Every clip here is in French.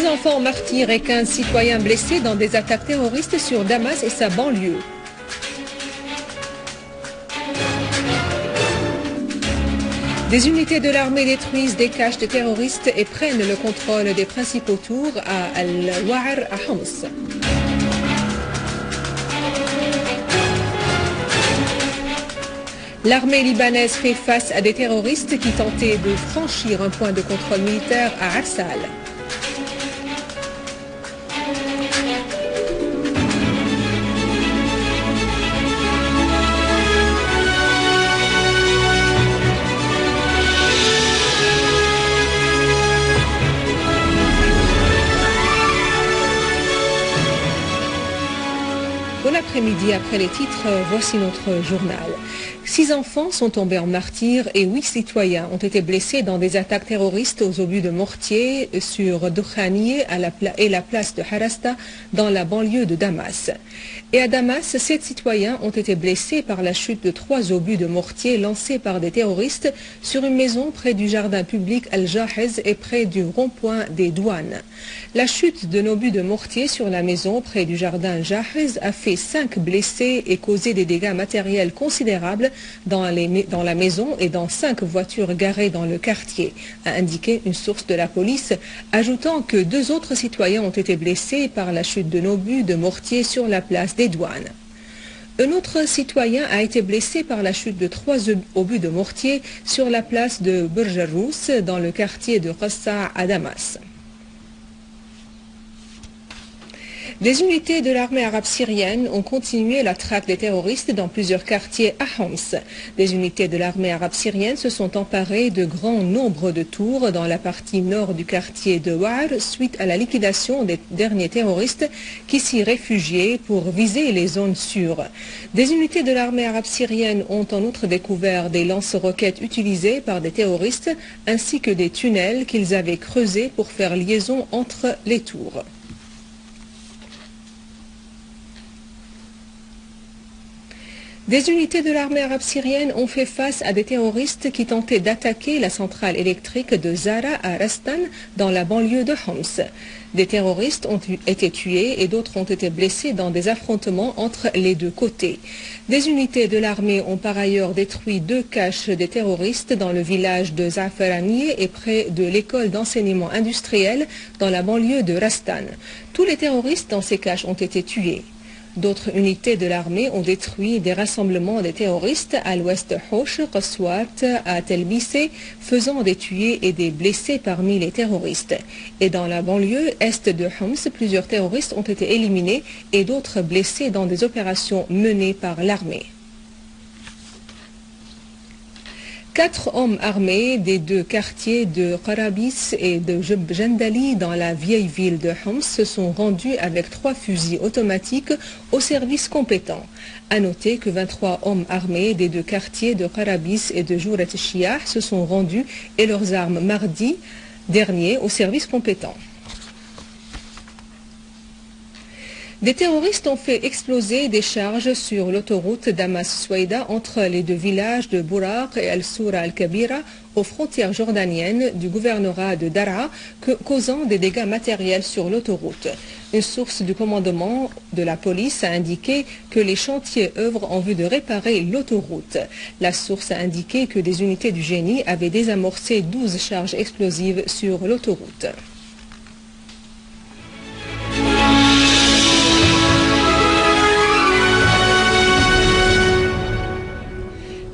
enfants martyrs et 15 citoyens blessés dans des attaques terroristes sur Damas et sa banlieue. Des unités de l'armée détruisent des caches de terroristes et prennent le contrôle des principaux tours à Al-Wa'ar à Homs. L'armée libanaise fait face à des terroristes qui tentaient de franchir un point de contrôle militaire à Arsal. Bon après-midi, après les titres, voici notre journal. 6 enfants sont tombés en martyrs et 8 citoyens ont été blessés dans des attaques terroristes aux obus de mortier sur Doukhani et la place de Harasta dans la banlieue de Damas. Et à Damas, 7 citoyens ont été blessés par la chute de 3 obus de mortier lancés par des terroristes sur une maison près du jardin public Al-Jahez et près du rond-point des douanes. La chute d'un obus de mortier sur la maison près du jardin Al-Jahez a fait 5 blessés et causé des dégâts matériels considérables dans la maison et dans 5 voitures garées dans le quartier, a indiqué une source de la police, ajoutant que 2 autres citoyens ont été blessés par la chute d'un obus de mortier sur la place des douanes. Un autre citoyen a été blessé par la chute de 3 obus de mortier sur la place de Burjarous dans le quartier de Qassa à Damas. Des unités de l'armée arabe syrienne ont continué la traque des terroristes dans plusieurs quartiers à Homs. Des unités de l'armée arabe syrienne se sont emparées de grands nombres de tours dans la partie nord du quartier de Wa'ar suite à la liquidation des derniers terroristes qui s'y réfugiaient pour viser les zones sûres. Des unités de l'armée arabe syrienne ont en outre découvert des lance-roquettes utilisés par des terroristes ainsi que des tunnels qu'ils avaient creusés pour faire liaison entre les tours. Des unités de l'armée arabe syrienne ont fait face à des terroristes qui tentaient d'attaquer la centrale électrique de Zara à Rastan dans la banlieue de Homs. Des terroristes ont été tués et d'autres ont été blessés dans des affrontements entre les deux côtés. Des unités de l'armée ont par ailleurs détruit 2 caches des terroristes dans le village de Zafarani et près de l'école d'enseignement industriel dans la banlieue de Rastan. Tous les terroristes dans ces caches ont été tués. D'autres unités de l'armée ont détruit des rassemblements des terroristes à l'ouest de Hosh, Qaswat, à Telbissé, faisant des tués et des blessés parmi les terroristes. Et dans la banlieue est de Homs, plusieurs terroristes ont été éliminés et d'autres blessés dans des opérations menées par l'armée. 4 hommes armés des 2 quartiers de Qarabis et de Jandali dans la vieille ville de Homs se sont rendus avec 3 fusils automatiques aux services compétents. À noter que 23 hommes armés des 2 quartiers de Qarabis et de Jourat Shiah se sont rendus et leurs armes mardi dernier aux services compétents. Des terroristes ont fait exploser des charges sur l'autoroute Damas-Souaïda entre les 2 villages de Bouraq et Al-Soura Al-Kabira aux frontières jordaniennes du gouvernorat de Daraa, causant des dégâts matériels sur l'autoroute. Une source du commandement de la police a indiqué que les chantiers œuvrent en vue de réparer l'autoroute. La source a indiqué que des unités du génie avaient désamorcé 12 charges explosives sur l'autoroute.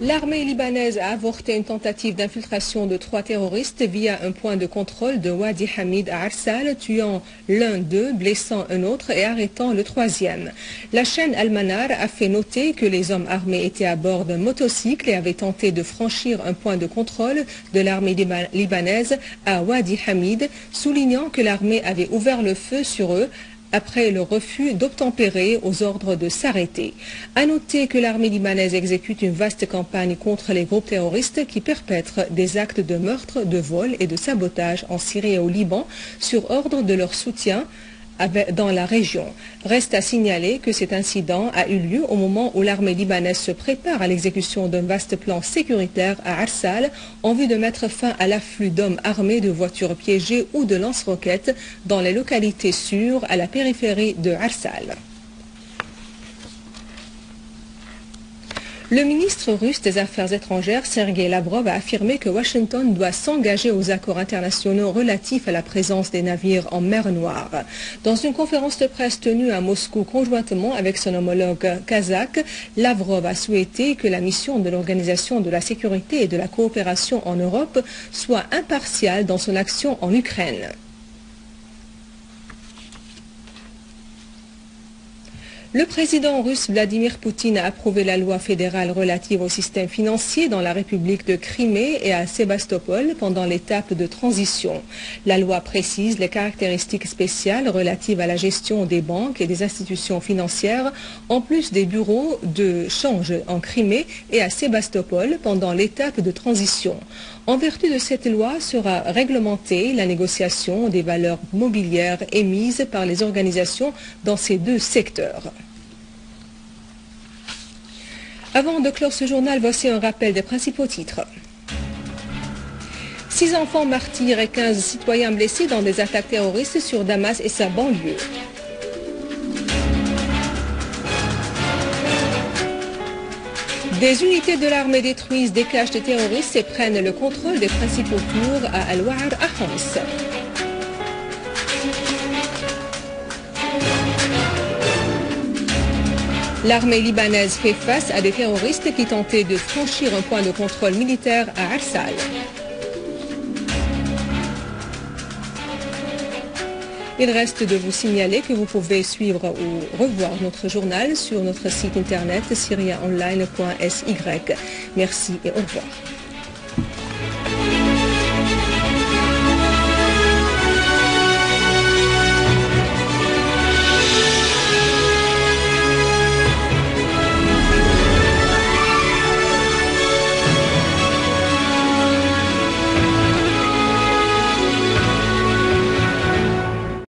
L'armée libanaise a avorté une tentative d'infiltration de 3 terroristes via un point de contrôle de Wadi Hamid à Arsal, tuant l'un d'eux, blessant un autre et arrêtant le 3e. La chaîne Al-Manar a fait noter que les hommes armés étaient à bord d'un motocycle et avaient tenté de franchir un point de contrôle de l'armée libanaise à Wadi Hamid, soulignant que l'armée avait ouvert le feu sur eux après le refus d'obtempérer aux ordres de s'arrêter. À noter que l'armée libanaise exécute une vaste campagne contre les groupes terroristes qui perpètrent des actes de meurtre, de vol et de sabotage en Syrie et au Liban sur ordre de leur soutien dans la région. Reste à signaler que cet incident a eu lieu au moment où l'armée libanaise se prépare à l'exécution d'un vaste plan sécuritaire à Arsal en vue de mettre fin à l'afflux d'hommes armés, de voitures piégées ou de lance-roquettes dans les localités sûres à la périphérie de Arsal. Le ministre russe des Affaires étrangères, Sergei Lavrov, a affirmé que Washington doit s'engager aux accords internationaux relatifs à la présence des navires en mer Noire. Dans une conférence de presse tenue à Moscou conjointement avec son homologue kazakh, Lavrov a souhaité que la mission de l'Organisation de la sécurité et de la coopération en Europe soit impartiale dans son action en Ukraine. Le président russe Vladimir Poutine a approuvé la loi fédérale relative au système financier dans la République de Crimée et à Sébastopol pendant l'étape de transition. La loi précise les caractéristiques spéciales relatives à la gestion des banques et des institutions financières, en plus des bureaux de change en Crimée et à Sébastopol pendant l'étape de transition. En vertu de cette loi sera réglementée la négociation des valeurs mobilières émises par les organisations dans ces deux secteurs. Avant de clore ce journal, voici un rappel des principaux titres. 6 enfants martyrs et 15 citoyens blessés dans des attaques terroristes sur Damas et sa banlieue. Des unités de l'armée détruisent des caches de terroristes et prennent le contrôle des principaux tours à Al-Wa'ar à Homs. L'armée libanaise fait face à des terroristes qui tentaient de franchir un point de contrôle militaire à Arsal. Il reste de vous signaler que vous pouvez suivre ou revoir notre journal sur notre site internet syriaonline.sy. Merci et au revoir.